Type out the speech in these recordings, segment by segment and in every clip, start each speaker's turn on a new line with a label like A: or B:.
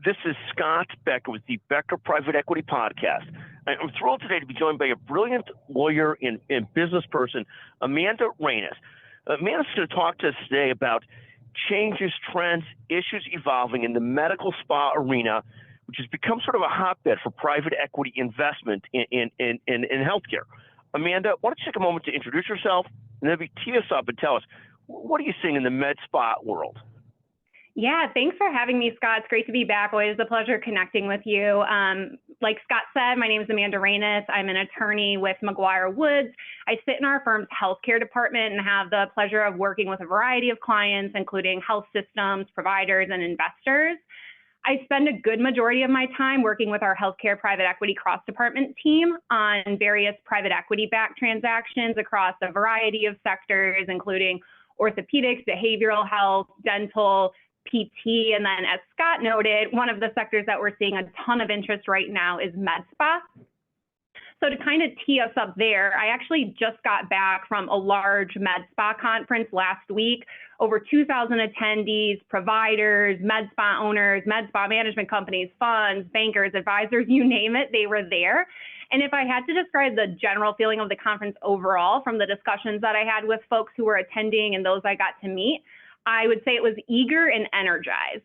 A: This is Scott Becker with the Becker Private Equity Podcast. I'm thrilled today to be joined by a brilliant lawyer and business person, Amanda Roenius. Amanda's going to talk to us today about changes, trends, issues evolving in the medical spa arena, which has become sort of a hotbed for private equity investment in healthcare. Amanda, why don't you take a moment to introduce yourself and then tee us up and tell us, what are you seeing in the med spa world?
B: Yeah, thanks for having me, Scott. It's great to be back. Always a pleasure connecting with you. Like Scott said, my name is Amanda Roenius. I'm an attorney with McGuireWoods. I sit in our firm's healthcare department and have the pleasure of working with a variety of clients, including health systems, providers, and investors. I spend a good majority of my time working with our healthcare private equity cross-department team on various private equity-backed transactions across a variety of sectors, including orthopedics, behavioral health, dental, PT, and then as Scott noted, one of the sectors that we're seeing a ton of interest right now is Medspa. So to kind of tee us up there, I actually just got back from a large Medspa conference last week. Over 2,000 attendees, providers, Medspa owners, Medspa management companies, funds, bankers, advisors, you name it, they were there. And if I had to describe the general feeling of the conference overall from the discussions that I had with folks who were attending and those I got to meet, I would say it was eager and energized.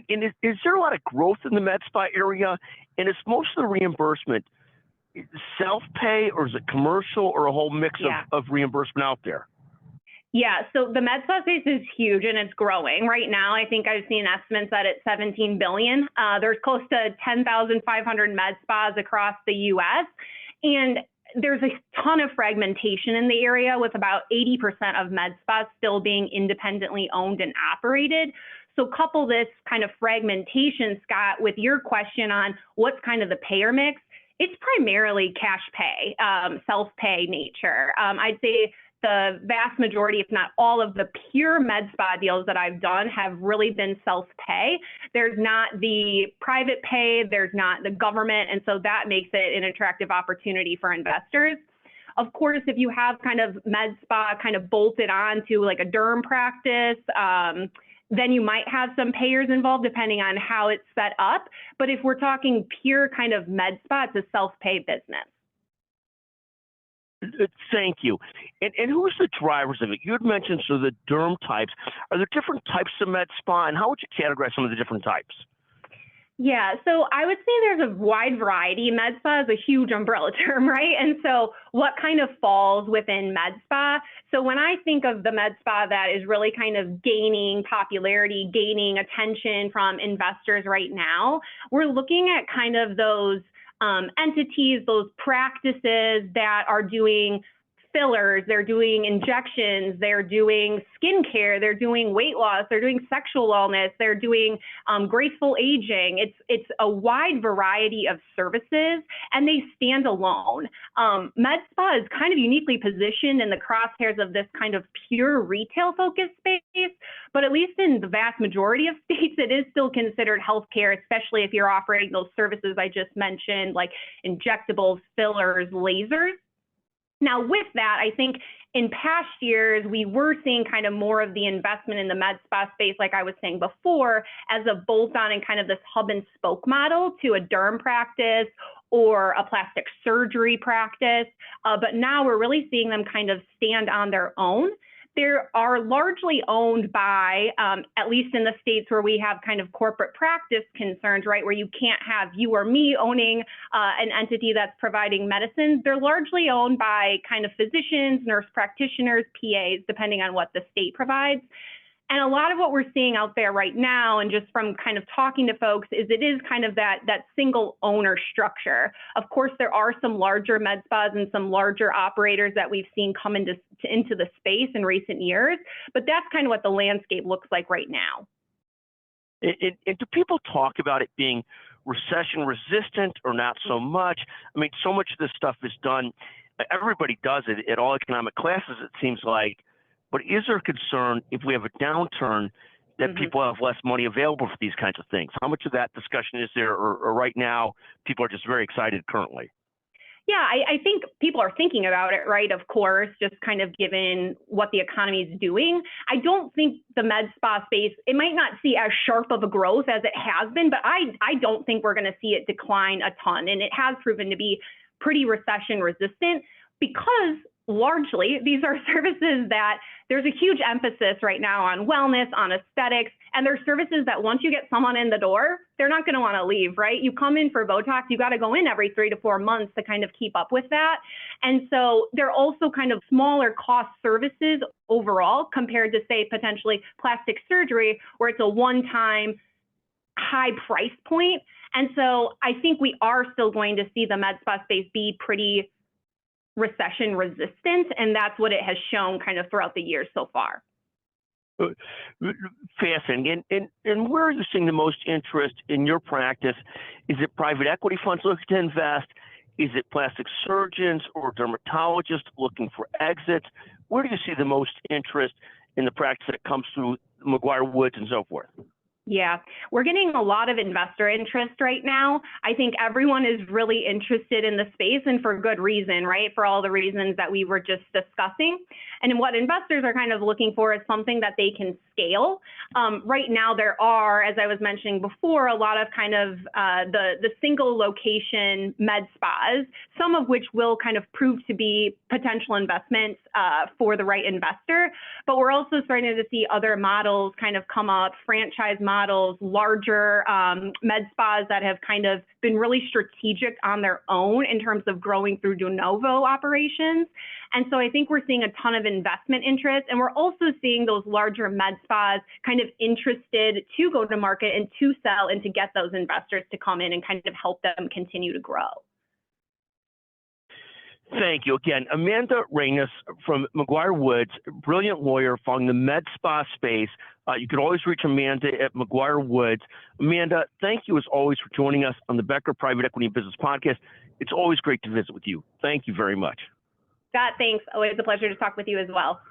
A: And is there a lot of growth in the med spa area? And is most of the reimbursement self-pay, or is it commercial, or a whole mix of reimbursement out there?
B: Yeah, so the med spa space is huge and it's growing. Right now, I think I've seen estimates that it's $17 billion. There's close to 10,500 med spas across the US. And there's a ton of fragmentation in the area, with about 80% of med spas still being independently owned and operated. So couple this kind of fragmentation, Scott, with your question on what's kind of the payer mix. It's primarily cash pay, self-pay nature. I'd say the vast majority, if not all, of the pure med spa deals that I've done have really been self-pay. There's not the private pay, there's not the government, and so that makes it an attractive opportunity for investors. Of course, if you have kind of med spa kind of bolted on to like a derm practice, then you might have some payers involved depending on how it's set up. But if we're talking pure kind of med spa, it's a self-pay business.
A: Thank you. And who's the drivers of it? You had mentioned the derm types. Are there different types of med spa, and how would you categorize some of the different types?
B: Yeah, so I would say there's a wide variety. Med spa is a huge umbrella term, right? And so what kind of falls within med spa? So when I think of the med spa that is really kind of gaining popularity, gaining attention from investors right now, we're looking at kind of those entities, those practices that are doing fillers, they're doing injections, they're doing skincare, they're doing weight loss, they're doing sexual wellness, they're doing graceful aging. It's a wide variety of services, and they stand alone. Med spa is kind of uniquely positioned in the crosshairs of this kind of pure retail-focused space, but at least in the vast majority of states, it is still considered healthcare, especially if you're offering those services I just mentioned, like injectables, fillers, lasers. Now, with that, I think in past years, we were seeing kind of more of the investment in the med spa space, like I was saying before, as a bolt-on and kind of this hub and spoke model to a derm practice or a plastic surgery practice. But now we're really seeing them kind of stand on their own. They are largely owned by, at least in the states where we have kind of corporate practice concerns, right, where you can't have you or me owning an entity that's providing medicines. They're largely owned by kind of physicians, nurse practitioners, PAs, depending on what the state provides. And a lot of what we're seeing out there right now, and just from kind of talking to folks, is it is kind of that single owner structure. Of course, there are some larger med spas and some larger operators that we've seen come into the space in recent years, but that's kind of what the landscape looks like right now.
A: And do people talk about it being recession resistant or not so much? I mean, so much of this stuff is done, everybody does it at all economic classes, it seems like. But is there concern if we have a downturn that people have less money available for these kinds of things? How much of that discussion is there, or right now people are just very excited currently?
B: Yeah, I think people are thinking about it, right? Of course, just kind of given what the economy is doing. I don't think the med spa space, it might not see as sharp of a growth as it has been, but I don't think we're going to see it decline a ton. And it has proven to be pretty recession resistant because largely these are services that there's a huge emphasis right now on wellness, on aesthetics, and they're services that once you get someone in the door, they're not going to want to leave, right? You come in for Botox, you got to go in every 3 to 4 months to kind of keep up with that. And so they're also kind of smaller cost services overall compared to, say, potentially plastic surgery, where it's a one-time high price point. And so I think we are still going to see the med spa space be pretty recession resistant, and that's what it has shown kind of throughout the years so far.
A: Fascinating. And where are you seeing the most interest in your practice? Is it private equity funds looking to invest? Is it plastic surgeons or dermatologists looking for exits? Where do you see the most interest in the practice that comes through McGuireWoods and so forth?
B: Yeah, we're getting a lot of investor interest right now. I think everyone is really interested in the space, and for good reason, right? For all the reasons that we were just discussing. And what investors are kind of looking for is something that they can scale. Right now, there are, as I was mentioning before, a lot of kind of the single location med spas, some of which will kind of prove to be potential investments for the right investor. But we're also starting to see other models kind of come up, franchise models, larger med spas that have kind of been really strategic on their own in terms of growing through de novo operations. And so I think we're seeing a ton of investment interest, and we're also seeing those larger med spas kind of interested to go to market and to sell and to get those investors to come in and kind of help them continue to grow.
A: Thank you. Again, Amanda Roenius from McGuireWoods, brilliant lawyer following the med spa space. You can always reach Amanda at McGuireWoods. Amanda, thank you as always for joining us on the Becker Private Equity and Business Podcast. It's always great to visit with you. Thank you very much.
B: Scott, thanks. Always a pleasure to talk with you as well.